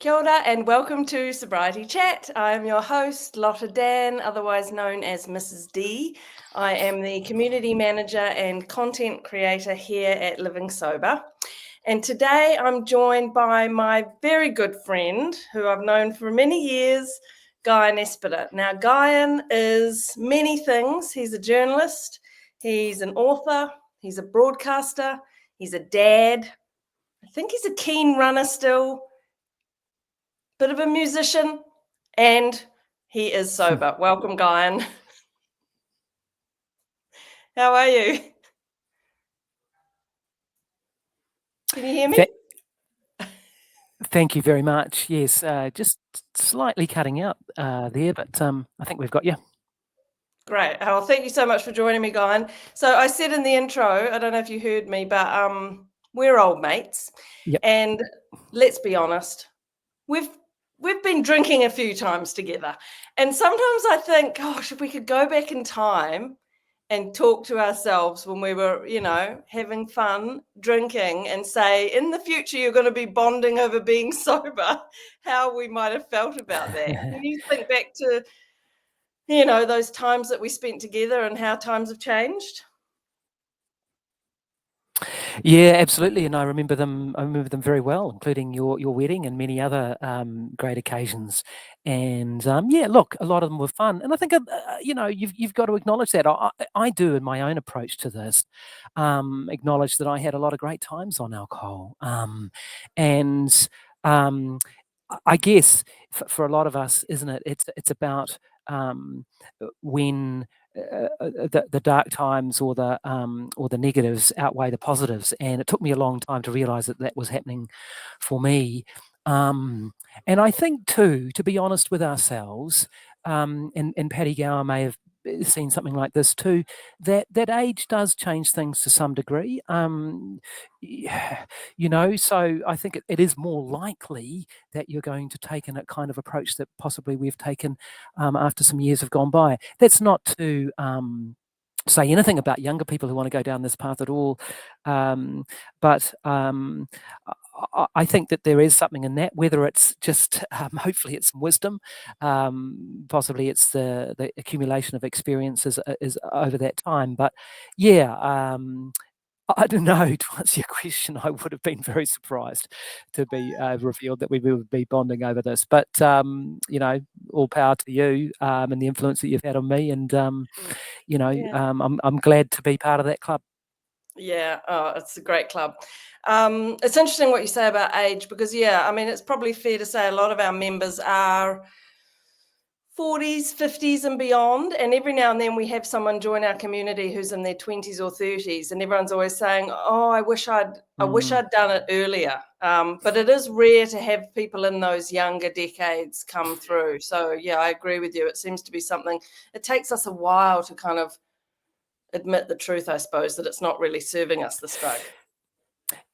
Kia ora and welcome to Sobriety Chat. I am your host, Lotta Dann, otherwise known as Mrs. D. I am the community manager and content creator here at Living Sober. And today I'm joined by my very good friend, who I've known for many years, Guyon Espiner. Now, Guyon is many things. He's a journalist, he's an author, he's a broadcaster, he's a dad. I think he's a keen runner still. Bit of a musician, and he is sober. Welcome, Guyon. How are you? Can you hear me? Thank you very much. Yes, just slightly cutting out there, but I think we've got you. Great. Oh, thank you so much for joining me, Guyon. So I said in the intro, I don't know if you heard me, but we're old mates. Yep. And let's be honest, we've been drinking a few times together. And sometimes I think, gosh, if we could go back in time and talk to ourselves when we were, having fun, drinking, and say, in the future, you're going to be bonding over being sober, how we might have felt about that. Can you think back to, those times that we spent together and how times have changed? Yeah, absolutely, and I remember them very well, including your wedding and many other great occasions. And yeah, look, a lot of them were fun, and I think you've got to acknowledge that. I do in my own approach to this, acknowledge that I had a lot of great times on alcohol, and I guess for a lot of us, isn't it? It's about when the dark times or the negatives outweigh the positives, and it took me a long time to realize that was happening for me. And I think too, to be honest with ourselves, and Paddy Gower may have seen something like this too, that age does change things to some degree. So I think it is more likely that you're going to take in a kind of approach that possibly we've taken after some years have gone by. That's not to say anything about younger people who want to go down this path at all, but I think that there is something in that, whether it's just hopefully it's some wisdom, possibly it's the accumulation of experiences is over that time. But yeah, I don't know. To answer your question, I would have been very surprised to be revealed that we would be bonding over this. But all power to you and the influence that you've had on me, and I'm glad to be part of that club. Yeah, it's a great club. It's interesting what you say about age because, it's probably fair to say a lot of our members are 40s, 50s and beyond. And every now and then we have someone join our community who's in their 20s or 30s. And everyone's always saying, oh, I wish I'd done it earlier. But it is rare to have people in those younger decades come through. So, yeah, I agree with you. It seems to be something, it takes us a while to kind of admit the truth, I suppose, that it's not really serving us, this drug.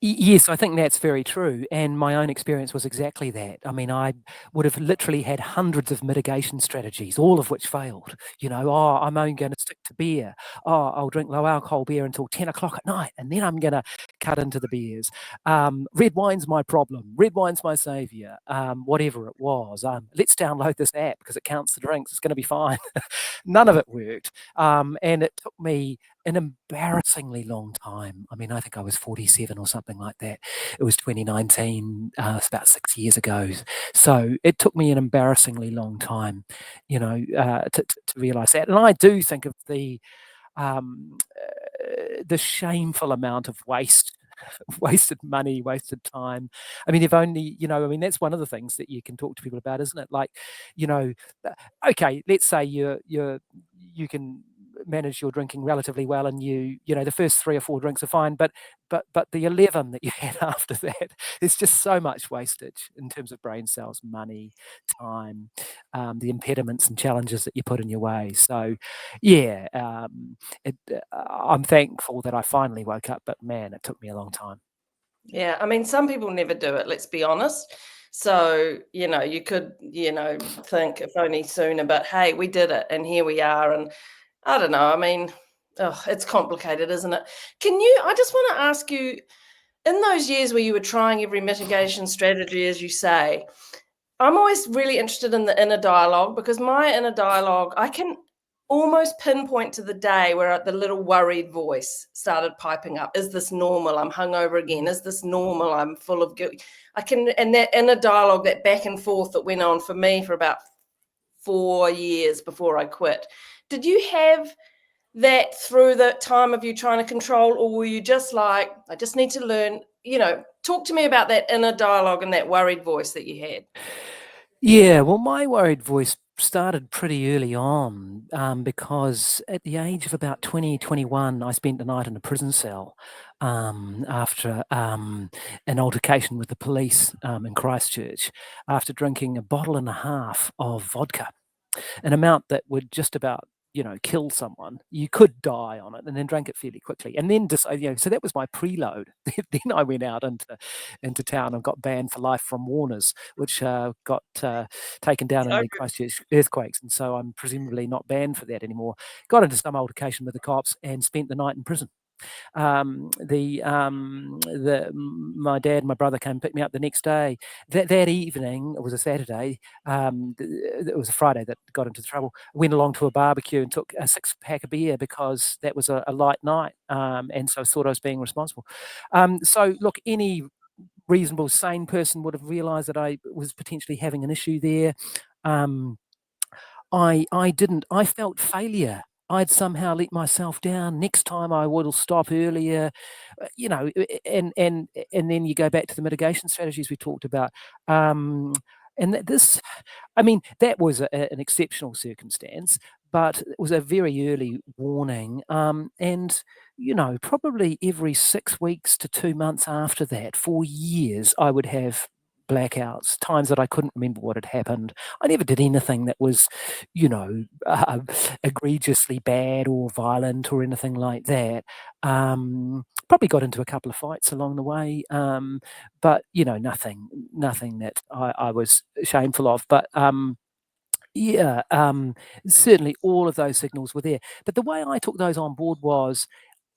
Yes, I think that's very true. And my own experience was exactly that. I mean, I would have literally had hundreds of mitigation strategies, all of which failed. I'm only going to stick to beer. I'll drink low alcohol beer until 10 o'clock at night, and then I'm going to cut into the beers. Red wine's my problem. Red wine's my savior. Whatever it was. Let's download this app because it counts the drinks. It's going to be fine. None of it worked. And it took me an embarrassingly long time. I mean, I think I was 47 or something like that. It was 2019, it's about 6 years ago. So it took me an embarrassingly long time, to realize that. And I do think of the shameful amount of wasted money, wasted time. I mean, if only, that's one of the things that you can talk to people about, isn't it? Like, okay, let's say you can manage your drinking relatively well, and the first 3 or 4 drinks are fine, but the 11 that you had after that, there's just so much wastage in terms of brain cells, money, time, the impediments and challenges that you put in your way. So yeah, I'm thankful that I finally woke up, but man, it took me a long time. Yeah, I mean, some people never do it, let's be honest. So, you could, think if only sooner, but hey, we did it and here we are. And I don't know, I mean, it's complicated, isn't it? I just want to ask you, in those years where you were trying every mitigation strategy, as you say, I'm always really interested in the inner dialogue, because my inner dialogue, I can almost pinpoint to the day where the little worried voice started piping up. Is this normal? I'm hungover again. Is this normal? I'm full of guilt. And that inner dialogue, that back and forth that went on for me for about 4 years before I quit. Did you have that through the time of you trying to control, or were you just like, I just need to learn, talk to me about that inner dialogue and that worried voice that you had? Yeah, well, my worried voice started pretty early on, because at the age of about 20, 21, I spent the night in a prison cell after an altercation with the police in Christchurch, after drinking a bottle and a half of vodka, an amount that would just about kill someone. You could die on it, and then drank it fairly quickly, and then so that was my preload. Then I went out into town and got banned for life from Warner's, which got taken down in the Christchurch earthquakes, and so I'm presumably not banned for that anymore. Got into some altercation with the cops and spent the night in prison. My dad and my brother came and picked me up the next day. That evening, it was a Saturday. It was a Friday that got into trouble. I went along to a barbecue and took a 6-pack of beer because that was a light night, and so I thought I was being responsible. So look, any reasonable, sane person would have realised that I was potentially having an issue there. I didn't. I felt failure. I'd somehow let myself down. Next time I will stop earlier, and then you go back to the mitigation strategies we talked about. And that was an exceptional circumstance, but it was a very early warning. And probably every 6 weeks to 2 months after that, for years, I would have blackouts, times that I couldn't remember what had happened. I never did anything that was, egregiously bad or violent or anything like that. Probably got into a couple of fights along the way, but nothing that I was shameful of. But yeah, certainly all of those signals were there. But the way I took those on board was,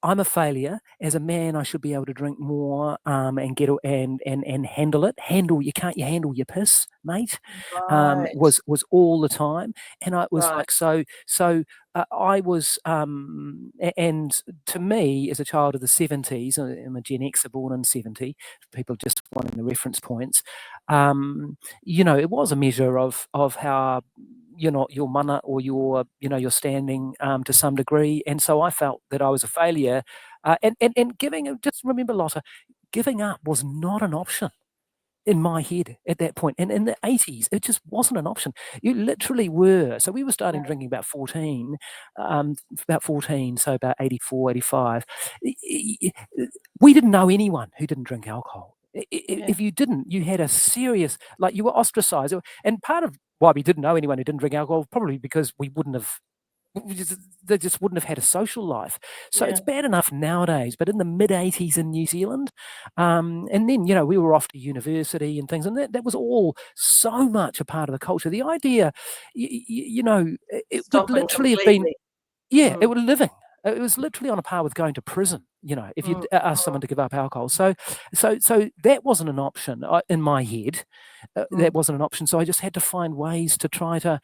I'm a failure. As a man, I should be able to drink more, and get and handle it. You handle your piss, mate. Right. Was all the time, and I was Right. like I was, and to me, as a child of the 70s, I'm a Gen Xer born in 70. People just wanting the reference points. It was a measure of how your mana or your standing to some degree, and so I felt that I was a failure, and just remember, Lotta, giving up was not an option in my head at that point. And in the 80s, it just wasn't an option. You literally were. So we were starting drinking about 14, so about 84, 85. We didn't know anyone who didn't drink alcohol. If you didn't, you had a serious, you were ostracized. And part of why we didn't know anyone who didn't drink alcohol, probably because they just wouldn't have had a social life. So it's bad enough nowadays, but in the mid-80s in New Zealand, and then, we were off to university and things, and that was all so much a part of the culture. The idea, it would Stopping literally have been, completely. it would living. It was literally on a par with going to prison, if you asked someone to give up alcohol. So that wasn't an option in my head. That wasn't an option. So I just had to find ways to try to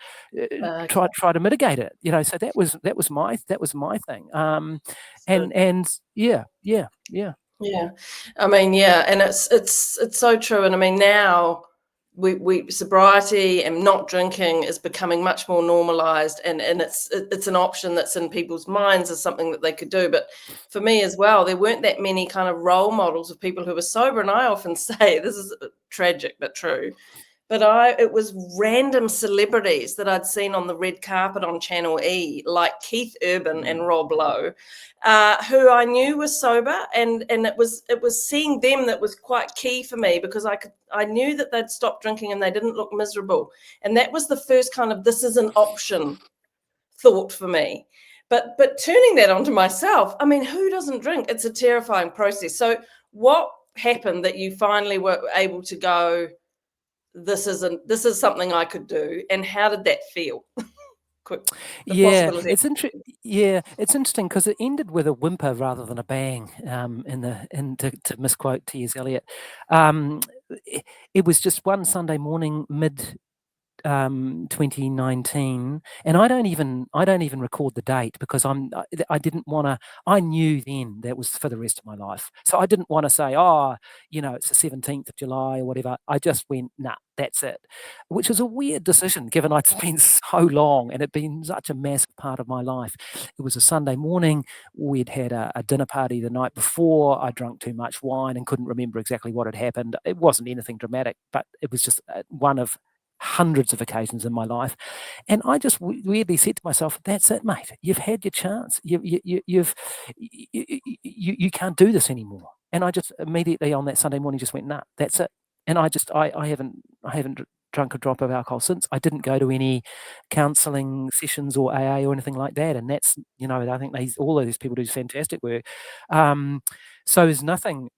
mitigate it. So that was my thing. And yeah. Yeah, I mean, yeah, and it's so true. And I mean, now we sobriety and not drinking is becoming much more normalized, and it's an option that's in people's minds as something that they could do. But for me as well, there weren't that many kind of role models of people who were sober, and I often say this is tragic but true. But it was random celebrities that I'd seen on the red carpet on Channel E, like Keith Urban and Rob Lowe, who I knew was sober, and it was seeing them that was quite key for me, because I knew that they'd stopped drinking and they didn't look miserable, and that was the first kind of, this is an option thought for me. But turning that onto myself, I mean, who doesn't drink? It's a terrifying process. So what happened that you finally were able to go, this is something I could do, and how did that feel? Yeah, possibility. it's interesting because it ended with a whimper rather than a bang. To misquote T.S. Eliot, it was just one Sunday morning, mid 2019, and I don't even record the date because I didn't want to. I knew then that was for the rest of my life, so I didn't want to say, it's the 17th of July or whatever. I just went, nah, that's it, which is a weird decision given I'd spent so long and it'd been such a massive part of my life. It was a Sunday morning. We'd had a dinner party the night before. I drank too much wine and couldn't remember exactly what had happened. It wasn't anything dramatic, but it was just one of hundreds of occasions in my life, and I just weirdly said to myself, "That's it, mate. You've had your chance. You can't do this anymore." And I just immediately on that Sunday morning just went, "Nah, that's it." And I haven't drunk a drop of alcohol since. I didn't go to any counselling sessions or AA or anything like that. And that's I think all of these people do fantastic work. So there's nothing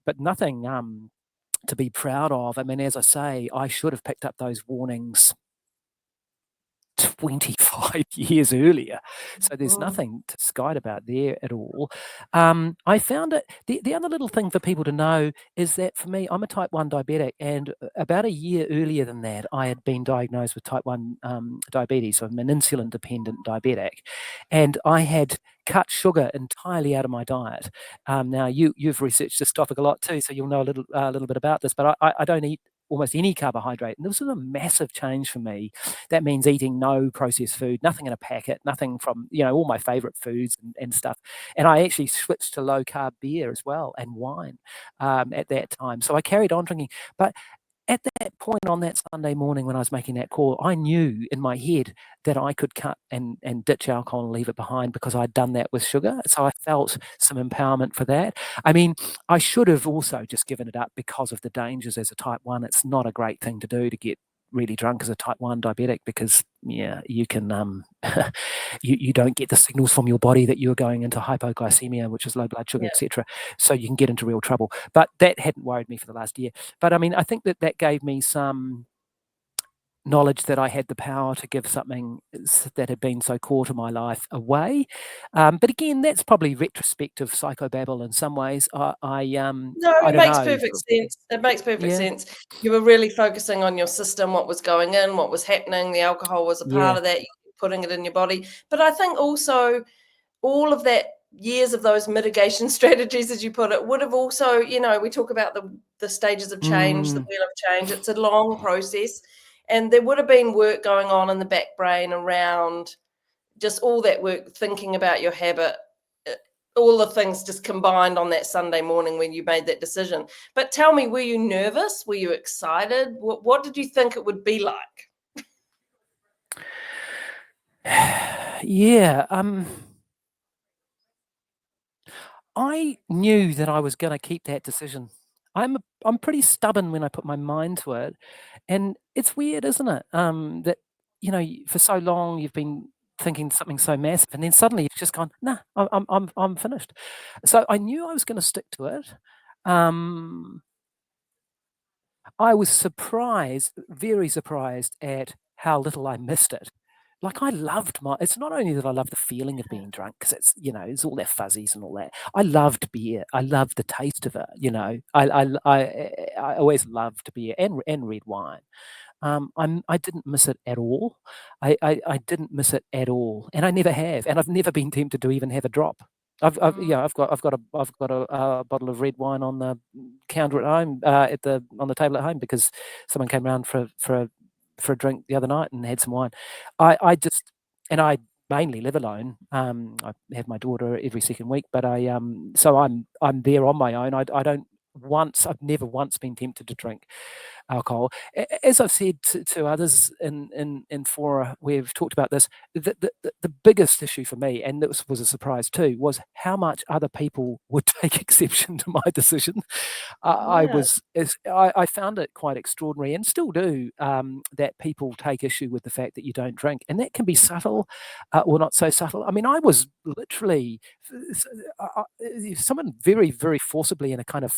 to be proud of. I mean, as I say, I should have picked up those warnings 25 years earlier. So there's nothing to skite about there at all. I found it, the other little thing for people to know is that for me, I'm a type 1 diabetic, and about a year earlier than that, I had been diagnosed with type 1 diabetes. So I'm an insulin-dependent diabetic, and I had cut sugar entirely out of my diet. Now, you've researched this topic a lot too, so you'll know a little bit about this, but I don't eat almost any carbohydrate. And this was a massive change for me. That means eating no processed food, nothing in a packet, nothing from, all my favorite foods and stuff. And I actually switched to low carb beer as well and wine at that time. So I carried on drinking. But at that point on that Sunday morning when I was making that call, I knew in my head that I could cut and ditch alcohol and leave it behind because I'd done that with sugar. So I felt some empowerment for that. I mean, I should have also just given it up because of the dangers as a type 1. It's not a great thing to do to get really drunk as a type 1 diabetic because you can you don't get the signals from your body that you're going into hypoglycemia, which is low blood sugar, etc. So you can get into real trouble. But that hadn't worried me for the last year. But I mean, I think that gave me some knowledge that I had the power to give something that had been so core to my life away. But again, that's probably retrospective psychobabble in some ways. No, I it don't makes know. perfect sense. It makes perfect Yeah, sense. You were really focusing on your system, what was going in, what was happening. The alcohol was a part yeah, of that, you were putting it in your body. But I think also all of that years of those mitigation strategies, as you put it, would have also, we talk about the stages of change, the wheel of change. It's a long process. And there would have been work going on in the back brain around just all that work, thinking about your habit, all the things just combined on that Sunday morning when you made that decision. But tell me, were you nervous? Were you excited? What did you think it would be like? yeah. I knew that I was going to keep that decision. I'm pretty stubborn when I put my mind to it, and it's weird, isn't it? That for so long you've been thinking something so massive, and then suddenly you've just gone, nah, I'm finished. So I knew I was going to stick to it. I was surprised, very surprised at how little I missed it. Like I loved it's not only that I love the feeling of being drunk because it's all that fuzzies and all that. I loved beer. I loved the taste of it. I always loved beer and red wine. I didn't miss it at all. I didn't miss it at all, and I never have, and I've never been tempted to even have a drop. I've got a bottle of red wine on the counter at home, on the table at home because someone came around for a drink the other night and had some wine. I mainly live alone. I have my daughter every second week, but so I'm there on my own. I've never once been tempted to drink alcohol. As I've said to others in fora, we've talked about this. The biggest issue for me, and this was a surprise too, was how much other people would take exception to my decision. Yeah. I found it quite extraordinary, and still do, that people take issue with the fact that you don't drink, and that can be subtle, or not so subtle. I mean, I was literally someone very, very forcibly in a kind of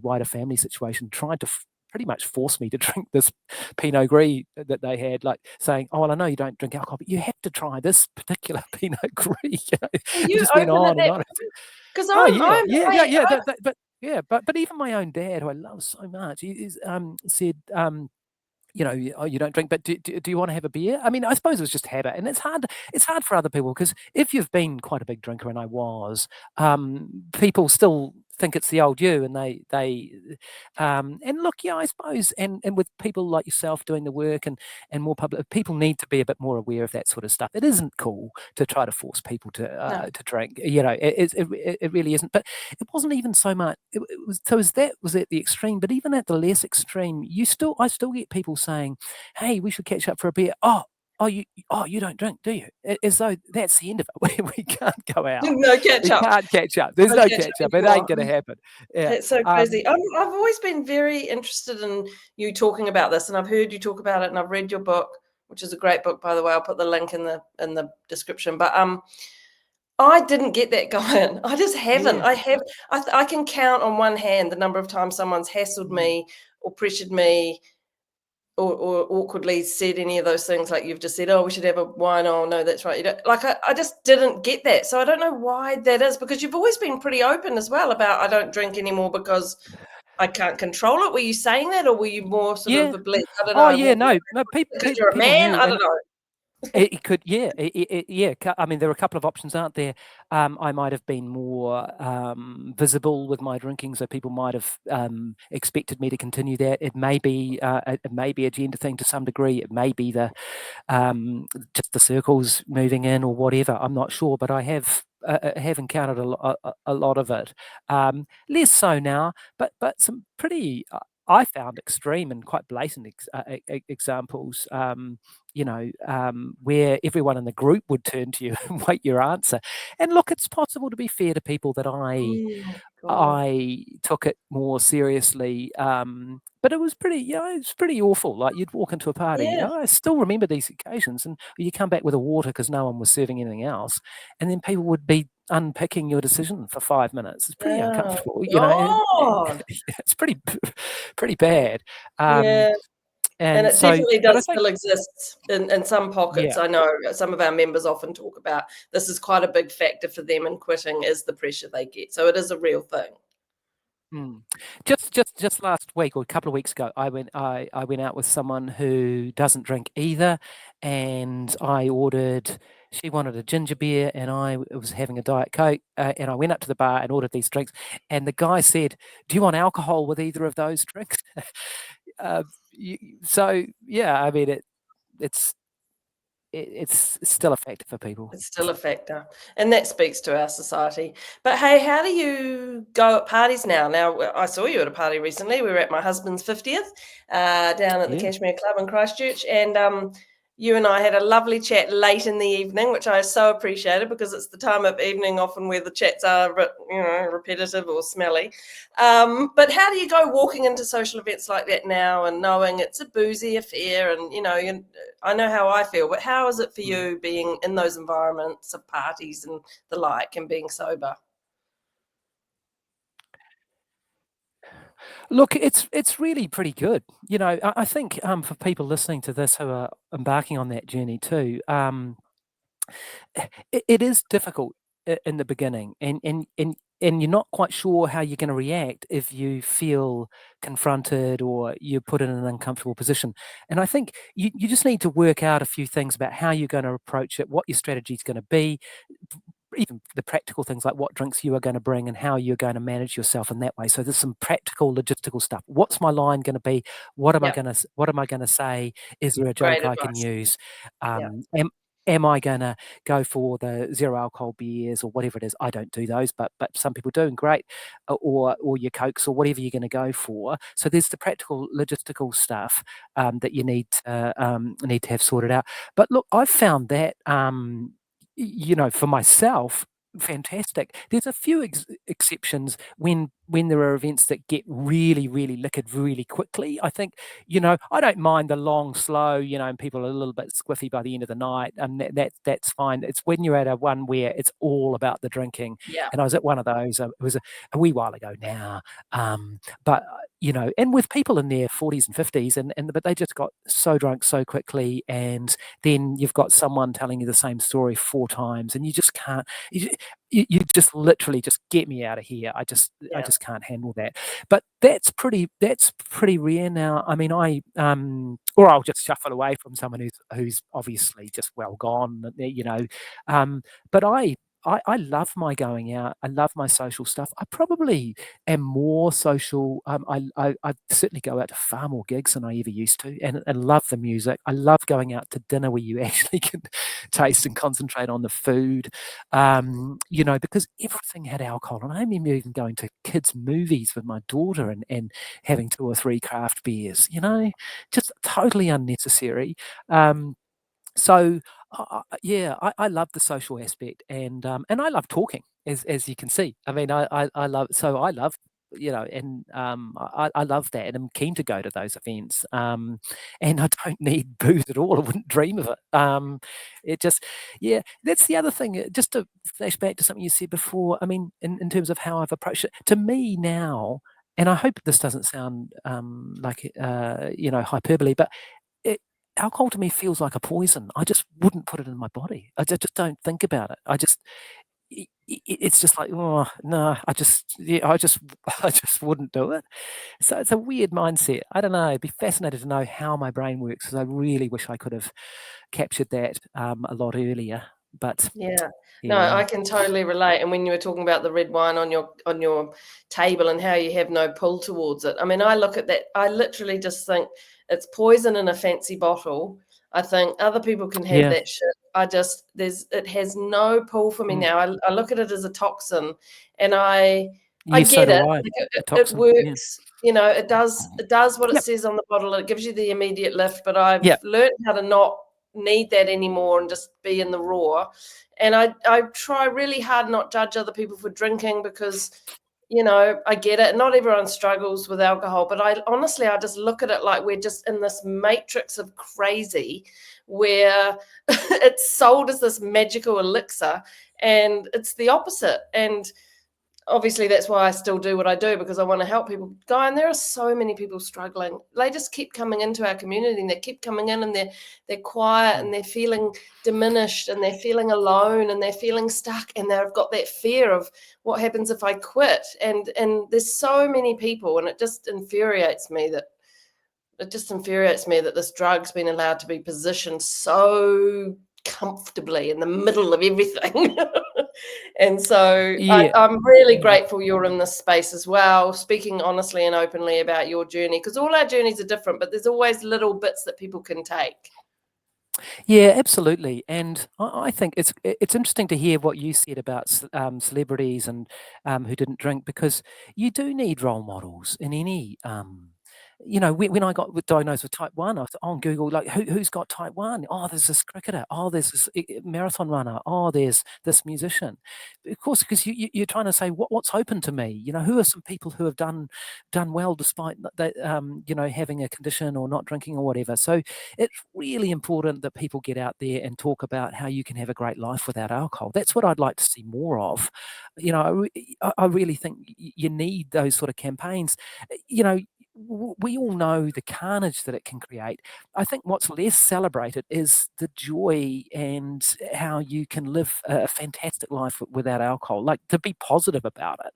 wider family situation tried to pretty much forced me to drink this Pinot Gris that they had, like saying, "Oh, well, I know you don't drink alcohol, but you have to try this particular Pinot Gris." Well, It you just went open at on and that on. point because Oh yeah, I'm yeah, yeah, I, yeah. I But yeah, but even my own dad, who I love so much, he said, oh, you don't drink, but do you want to have a beer? I mean, I suppose it was just habit, and it's hard for other people because if you've been quite a big drinker, and I was, people still think it's the old you, and and look, yeah, I suppose, and with people like yourself doing the work and more public, people need to be a bit more aware of that sort of stuff. It isn't cool to try to force people no. to drink. It really isn't. But it wasn't even so much. It was so as that was at the extreme, but even at the less extreme, I still get people saying, "Hey, we should catch up for a beer." You don't drink, do you? As though that's the end of it. We can't go out. No catch We up. can't catch up. There's No no catch up catch up. It anymore. ain't going to happen. Yeah. It's so crazy. I've always been very interested in you talking about this, and I've heard you talk about it, and I've read your book, which is a great book, by the way. I'll put the link in the description. But I didn't get that going. I just haven't. Yeah. I can count on one hand the number of times someone's hassled Mm. me or pressured me or awkwardly said any of those things like you've just said, "Oh, we should have a wine." Oh, no, that's right. You don't like I just didn't get that. So I don't know why that is because you've always been pretty open as well about I don't drink anymore because I can't control it. Were you saying that or were you more sort of Yeah. oblique? I don't Oh, know. yeah. No, no. Because you're a People man? knew, I and don't know. it could, yeah, yeah. I mean, there are a couple of options, aren't there? I might have been more visible with my drinking, so people might have expected me to continue that. It may be a gender thing to some degree. It may be just the circles moving in or whatever. I'm not sure, but I have encountered a lot of it. Less so now, but some pretty. I found extreme and quite blatant examples. Where everyone in the group would turn to you and wait your answer. And look, it's possible, to be fair to people, that Oh, God. I took it more seriously. But it was pretty awful. Like, you'd walk into a party. Yeah. I still remember these occasions, and you come back with a water because no one was serving anything else, and then people would be unpicking your decision for 5 minutes. It's pretty Oh, uncomfortable, and God. it's pretty bad. Um, Yeah. And and it so, definitely but I does think, still exist in some pockets. yeah. I know some of our members often talk about this is quite a big factor for them in quitting is the pressure they get. So it is a real thing. Mm. Just last week or a couple of weeks ago, I went out with someone who doesn't drink either, and she wanted a ginger beer, and I was having a Diet Coke, and I went up to the bar and ordered these drinks, and the guy said, "Do you want alcohol with either of those drinks?" uh, so yeah, I mean it's it's still a factor for people. It's still a factor, and that speaks to our society. But hey, how do you go at parties now? Now, I saw you at a party recently. We were at my husband's 50th down at the Yeah. Cashmere Club in Christchurch, and you and I had a lovely chat late in the evening, which I so appreciated because it's the time of evening often where the chats are a bit, repetitive or smelly. But how do you go walking into social events like that now and knowing it's a boozy affair and, I know how I feel, but how is it for Mm. you being in those environments of parties and the like and being sober? Look, it's really pretty good. I think for people listening to this who are embarking on that journey too, it is difficult in the beginning, and you're not quite sure how you're going to react if you feel confronted or you're put in an uncomfortable position. And I think you just need to work out a few things about how you're going to approach it, what your strategy is going to be, even the practical things like what drinks you are going to bring and how you're going to manage yourself in that way. So there's some practical logistical stuff. What's my line going to be? Yeah, What am I going to say? Is there a great joke I can advice. use? Yeah, Am I going to go for the zero alcohol beers or whatever it is? I don't do those, but some people do, and great. Or your cokes or whatever you're going to go for. So there's the practical logistical stuff that you need to have sorted out. But look, I've found that for myself, fantastic. There's a few exceptions when when there are events that get really, really liquored really quickly, I think, I don't mind the long, slow, and people are a little bit squiffy by the end of the night, and that's fine. It's when you're at a one where it's all about the drinking. Yeah. And I was at one of those. It was a wee while ago now, but and with people in their 40s and 50s, but they just got so drunk so quickly, and then you've got someone telling you the same story 4 times, and you just can't. You just literally just get me out of here. I just can't handle that. But that's pretty rare now. I mean, or I'll just shuffle away from someone who's obviously just well gone, But I love my going out. I love my social stuff. I probably am more social. I certainly go out to far more gigs than I ever used to, and love the music. I love going out to dinner where you actually can taste and concentrate on the food, because everything had alcohol. And I remember even going to kids' movies with my daughter and having 2 or 3 craft beers, just totally unnecessary. So I love the social aspect, and I love talking, as you can see. I mean, I love and I love that, and I'm keen to go to those events. And I don't need booze at all. I wouldn't dream of it. It just, that's the other thing. Just to flash back to something you said before. I mean, in terms of how I've approached it, to me now, and I hope this doesn't sound like hyperbole, but alcohol to me feels like a poison. I just wouldn't put it in my body. I just don't think about it. It's just like, oh no, I just wouldn't do it. So it's a weird mindset. I don't know. I'd be fascinated to know how my brain works, because I really wish I could have captured that a lot earlier. But no, I can totally relate. And when you were talking about the red wine on your table and how you have no pull towards it, I mean, I look at that, I literally just think it's poison in a fancy bottle. I think other people can have that shit. It has no pull for me now. I look at it as a toxin, and I get it. It works. It does what it says on the bottle. It gives you the immediate lift, but I've learned how to not need that anymore and just be in the raw. And I try really hard not judge other people for drinking, because I get it. Not everyone struggles with alcohol, but I just look at it like we're just in this matrix of crazy where it's sold as this magical elixir, and it's the opposite. And obviously that's why I still do what I do, because I want to help people. Guy, and there are so many people struggling. They just keep coming into our community, and they keep coming in, and they're quiet, and they're feeling diminished, and they're feeling alone, and they're feeling stuck, and they've got that fear of what happens if I quit. And there's so many people, and it just infuriates me that this drug's been allowed to be positioned so comfortably in the middle of everything. And so I'm really grateful you're in this space as well, speaking honestly and openly about your journey, because all our journeys are different, but there's always little bits that people can take. Yeah, absolutely. And I think it's interesting to hear what you said about celebrities and who didn't drink, because you do need role models in any when I got diagnosed with type 1, I was on Google, like, who's got type 1? Oh, there's this cricketer. Oh, there's this marathon runner. Oh, there's this musician. Of course, because you're trying to say, what's open to me? Who are some people who have done well despite that, having a condition or not drinking or whatever. So it's really important that people get out there and talk about how you can have a great life without alcohol. That's what I'd like to see more of. I really think you need those sort of campaigns. We all know the carnage that it can create. I think what's less celebrated is the joy and how you can live a fantastic life without alcohol, like to be positive about it,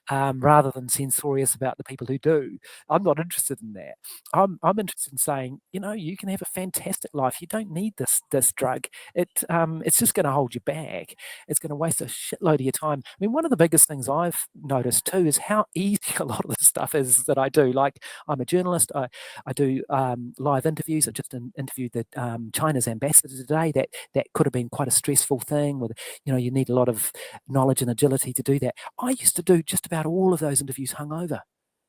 rather than censorious about the people who do. I'm not interested in that. I'm interested in saying, you can have a fantastic life. You don't need this drug. It's just going to hold you back. It's going to waste a shitload of your time. I mean, one of the biggest things I've noticed too is how easy a lot of the stuff is that I do. Like, I'm a journalist. I do live interviews. I just interviewed the China's ambassador today. That could have been quite a stressful thing. With you need a lot of knowledge and agility to do that. I used to do just about all of those interviews hungover.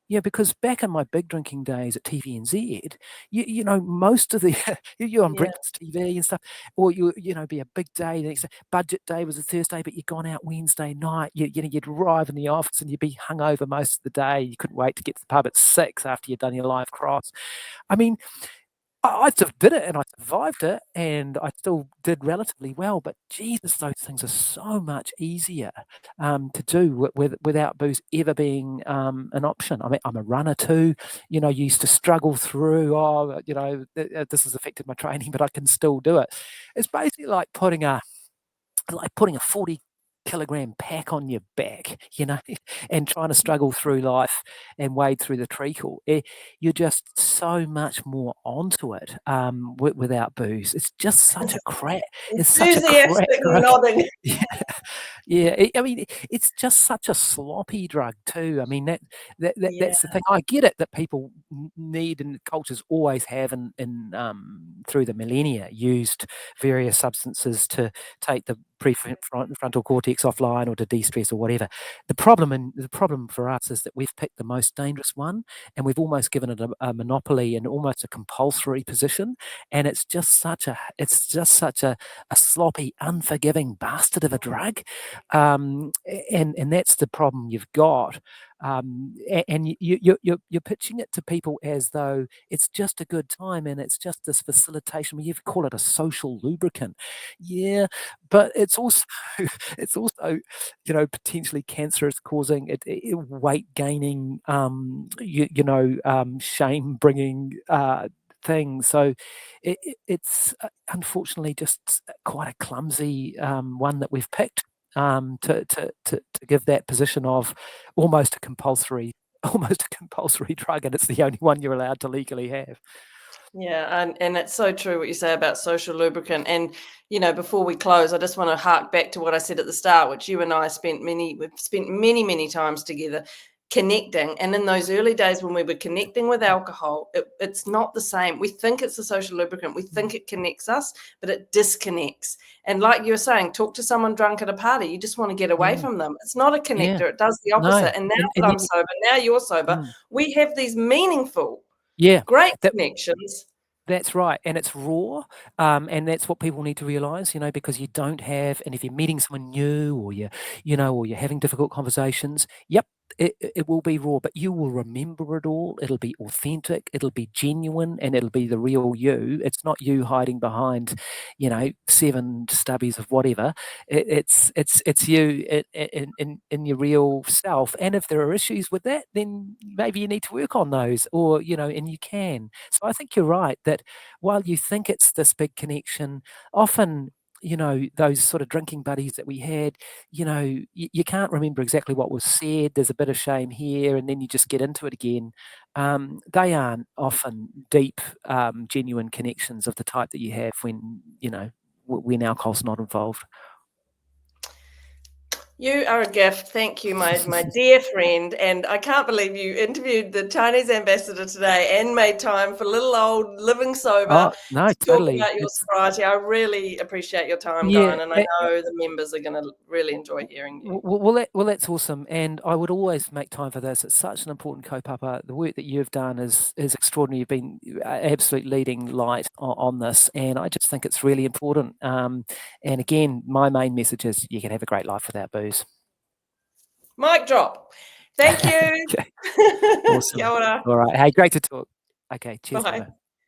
Yeah, because back in my big drinking days at TVNZ, you know, most of the you're on Yeah. breakfast TV and stuff, or you know, be a big day. The next day, budget day was a Thursday, but you'd gone out Wednesday night. You know, you'd arrive in the office and you'd be hungover most of the day. You couldn't wait to get to the pub at 6 after you'd done your live cross. I mean, I sort of did it and I survived it and I still did relatively well, but Jesus, those things are so much easier to do without booze ever being an option. I mean, I'm a runner too. You know, used to struggle through, you know, this has affected my training, but I can still do it. It's basically like putting a 40-kilogram pack on your back, you know, and trying to struggle through life and wade through the treacle. You're just so much more onto it without booze. It's just such a crap. It's such a crap Enthusiastic drug. nodding. Yeah, yeah. I mean, it's just such a sloppy drug too. I mean, that's the thing. I get it that people need and cultures always have, in through the millennia, used various substances to take the prefrontal cortex offline or to de-stress or whatever. The problem for us is that we've picked the most dangerous one, and we've almost given it a monopoly and almost a compulsory position. And it's just such a sloppy, unforgiving bastard of a drug, and that's the problem you've got. And you're pitching it to people as though it's just a good time and it's just this facilitation. You call it a social lubricant, yeah, but it's also you know, potentially cancerous, causing weight gaining, shame bringing thing. So it's unfortunately just quite a clumsy one that we've picked to give that position of almost a compulsory drug, and it's the only one you're allowed to legally have. Yeah, and it's so true what you say about social lubricant. And you know, before we close, I just want to hark back to what I said at the start, which you and I we've spent many times together connecting. And in those early days when we were connecting with alcohol, it's not the same. We think it's a social lubricant, we think it connects us, but it disconnects. And like you were saying, talk to someone drunk at a party, you just want to get away Yeah, from them. It's not a yeah, connector, it does the no, opposite. And now that and I'm sober, now you're sober, mm, we have these meaningful, yeah, great that connections. That's right, and it's raw, and that's what people need to realise, you know, because you don't have, and if you're meeting someone new, or or you're having difficult conversations, yep, it will be raw, but you will remember it all. It'll be authentic, it'll be genuine, and it'll be the real you. It's not you hiding behind, 7 stubbies of whatever. It's you in your real self. And if there are issues with that, then maybe you need to work on those, or and you can. So I think you're right that while you think it's this big connection, often, those sort of drinking buddies that we had, you can't remember exactly what was said. There's a bit of shame here, and then you just get into it again. They aren't often deep, genuine connections of the type that you have when alcohol's not involved. You are a gift. Thank you, my dear friend. And I can't believe you interviewed the Chinese ambassador today and made time for little old living sober Oh, no, to talk totally. about your sobriety. I really appreciate your time, Yeah, Guyon, and I know the members are going to really enjoy hearing you. That's awesome, and I would always make time for this. It's such an important kaupapa. The work that you've done is extraordinary. You've been absolute leading light on this, and I just think it's really important. And again, my main message is you can have a great life without booze. Mic drop. Thank you. Okay, Kia awesome. ora. All right, hey, great to talk. Okay, cheers, Bye. Lotta.